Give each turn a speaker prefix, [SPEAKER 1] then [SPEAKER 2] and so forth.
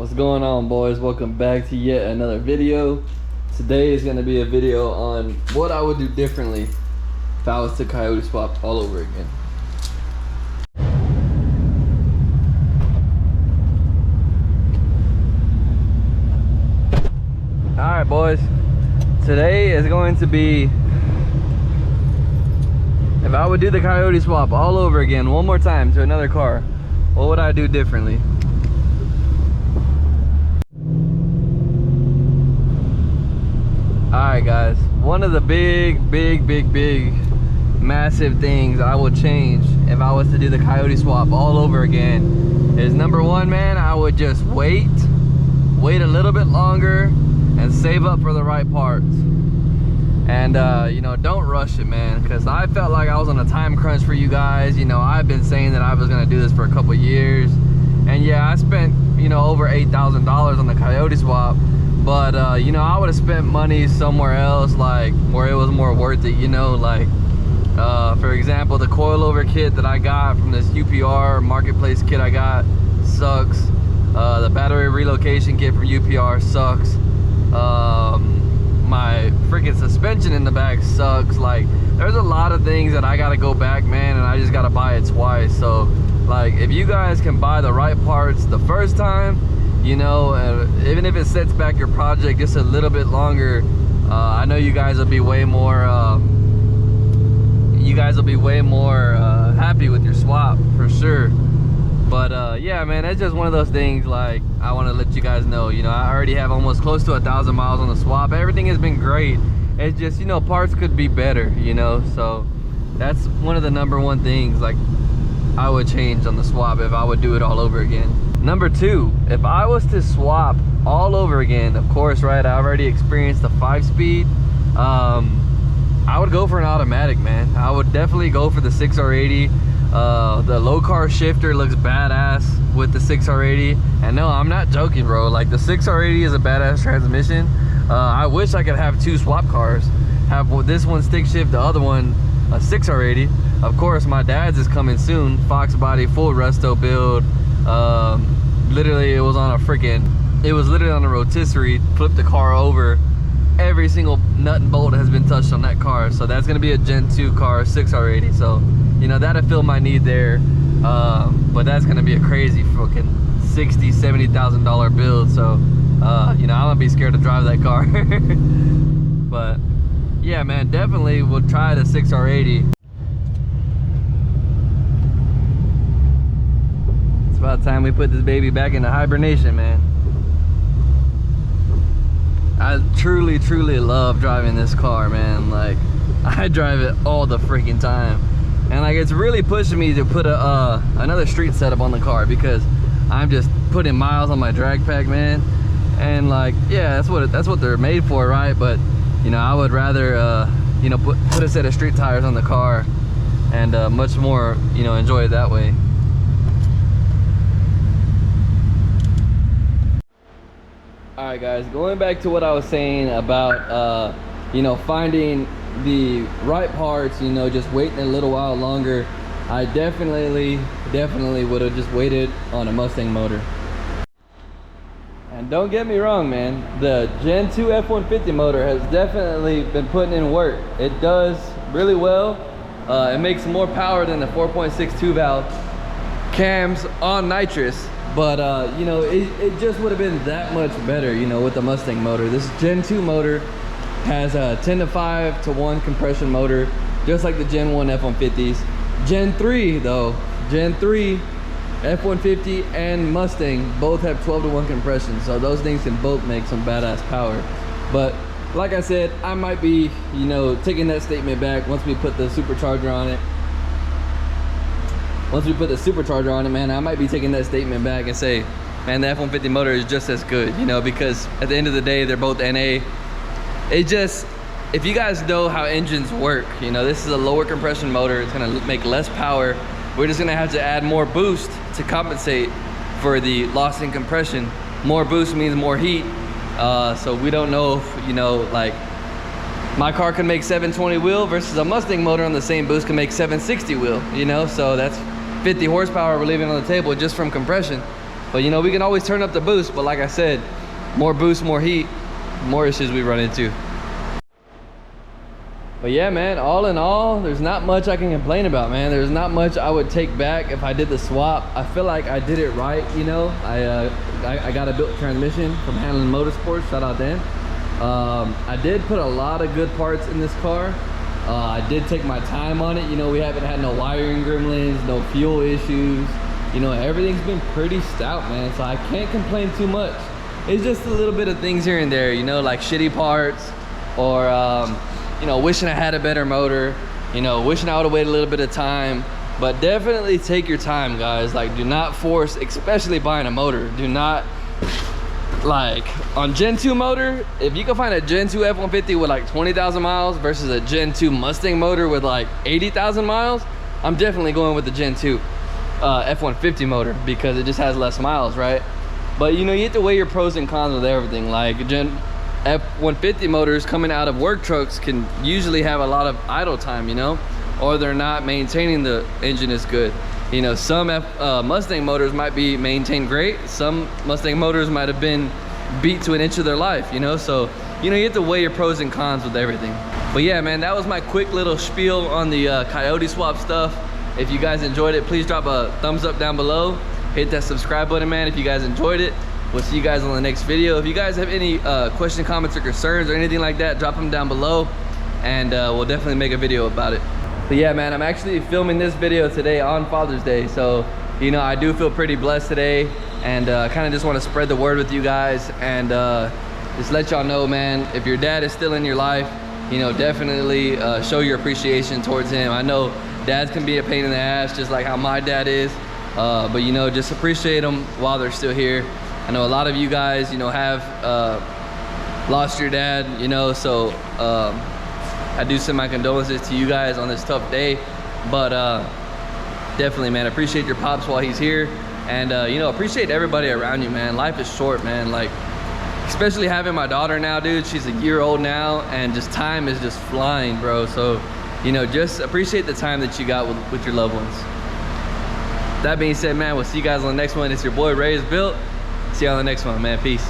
[SPEAKER 1] What's going on, boys? Welcome back to yet another video. Today is going to be a video on what I would do differently if I was to Coyote swap all over again. Alright, boys, today is going to be if I would do the Coyote swap all over again one more time to another car, what would I do differently? Alright guys, one of the big massive things I would change if I was to do the Coyote swap all over again is number one, man, I would just wait a little bit longer and save up for the right parts. And you know, don't rush it, man, because I felt like I was on a time crunch for you guys. You know, I've been saying that I was gonna do this for a couple years, and yeah, I spent, you know, over $8,000 on the Coyote swap. But you know, I would have spent money somewhere else, like where it was more worth it, you know, like for example, the coilover kit that I got from this UPR marketplace kit I got sucks. The battery relocation kit from UPR sucks. My freaking suspension in the back sucks. Like, there's a lot of things that I gotta go back, man, and I just gotta buy it twice. So like, if you guys can buy the right parts the first time, you know, even if it sets back your project just a little bit longer, I know you guys will be way more happy with your swap for sure. But yeah, man, it's just one of those things. Like, I want to let you guys know, you know, I already have almost close to 1,000 miles on the swap. Everything has been great. It's just, you know, parts could be better, you know. So that's one of the number one things like I would change on the swap if I would do it all over again. Number two, if I was to swap all over again, of course, right, I already experienced the 5-speed. I would go for an automatic, man. I would definitely go for the 6R80. The low car shifter looks badass with the 6R80. And no, I'm not joking, bro. Like, the 6R80 is a badass transmission. I wish I could have two swap cars. Have this one stick shift, the other one a 6R80. Of course, my dad's is coming soon. Fox body, full resto build. Literally, it was literally on a rotisserie. Flipped the car over. Every single nut and bolt has been touched on that car. So that's gonna be a Gen 2 car, 6R80. So, you know, that'll fill my need there. But that's gonna be a crazy fucking $60,000, $70,000 build. So, you know, I'm gonna be scared to drive that car. But yeah, man, definitely we'll try the 6R80. It's about time we put this baby back into hibernation, man. I truly love driving this car, man. Like, I drive it all the freaking time, and like, it's really pushing me to put another street setup on the car, because I'm just putting miles on my drag pack, man. And like, yeah, that's what they're made for, right? But you know, I would rather you know, put a set of street tires on the car and much more, you know, enjoy it that way. Alright guys, going back to what I was saying about you know, finding the right parts, you know, just waiting a little while longer, I definitely would have just waited on a Mustang motor. And don't get me wrong, man, the Gen 2 F-150 motor has definitely been putting in work. It does really well. It makes more power than the 4.62 valve cams on nitrous. But you know, it just would have been that much better, you know, with the Mustang motor. This Gen 2 motor has a 10:5:1 compression motor, just like the Gen 1 F-150s. Gen 3 though, Gen 3 F-150 and Mustang both have 12:1 compression, so those things can both make some badass power. But like I said, I might be, you know, taking that statement back once we put the supercharger on it. Once we put the supercharger on it, man, I might be taking that statement back and say, man, the F-150 motor is just as good, you know, because at the end of the day, they're both NA. It just, if you guys know how engines work, you know, this is a lower compression motor. It's gonna make less power. We're just gonna have to add more boost to compensate for the loss in compression. More boost means more heat. So we don't know if, you know, like, my car can make 720 wheel versus a Mustang motor on the same boost can make 760 wheel, you know, so that's 50 horsepower we're leaving on the table just from compression. But you know, we can always turn up the boost, but like I said, more boost, more heat, more issues we run into. But yeah, man, all in all, there's not much I can complain about, man. There's not much I would take back if I did the swap. I feel like I did it right, you know. I got a built transmission from Hanlon Motorsports, shout out Dan. I did put a lot of good parts in this car. I did take my time on it. You know, we haven't had no wiring gremlins, no fuel issues. You know, everything's been pretty stout, man. So I can't complain too much. It's just a little bit of things here and there, you know, like shitty parts, or you know, wishing I had a better motor, you know, wishing I would have waited a little bit of time. But definitely take your time, guys. Like, do not force, especially buying a motor. Do not, like, on Gen 2 motor, if you can find a Gen 2 F-150 with like 20,000 miles versus a Gen 2 Mustang motor with like 80,000 miles, I'm definitely going with the Gen 2 F-150 motor, because it just has less miles, right? But you know, you have to weigh your pros and cons with everything. Like Gen F-150 motors coming out of work trucks can usually have a lot of idle time, you know, or they're not maintaining the engine as good. You know, some Mustang motors might be maintained great. Some Mustang motors might have been beat to an inch of their life, you know? So, you know, you have to weigh your pros and cons with everything. But yeah, man, that was my quick little spiel on the Coyote swap stuff. If you guys enjoyed it, please drop a thumbs up down below. Hit that subscribe button, man, if you guys enjoyed it. We'll see you guys on the next video. If you guys have any questions, comments, or concerns, or anything like that, drop them down below, and we'll definitely make a video about it. But yeah, man, I'm actually filming this video today on Father's Day, so you know, I do feel pretty blessed today, and kind of just want to spread the word with you guys, and just let y'all know, man, if your dad is still in your life, you know, definitely show your appreciation towards him. I know dads can be a pain in the ass, just like how my dad is, but you know, just appreciate them while they're still here. I know a lot of you guys, you know, have lost your dad, you know, so I do send my condolences to you guys on this tough day. But definitely, man, appreciate your pops while he's here, and you know, appreciate everybody around you, man. Life is short, man. Like, especially having my daughter now, dude. She's a year old now, and just time is just flying, bro. So, you know, just appreciate the time that you got with your loved ones. That being said, man, we'll see you guys on the next one. It's your boy ReyesBuilt. See you on the next one, man. Peace.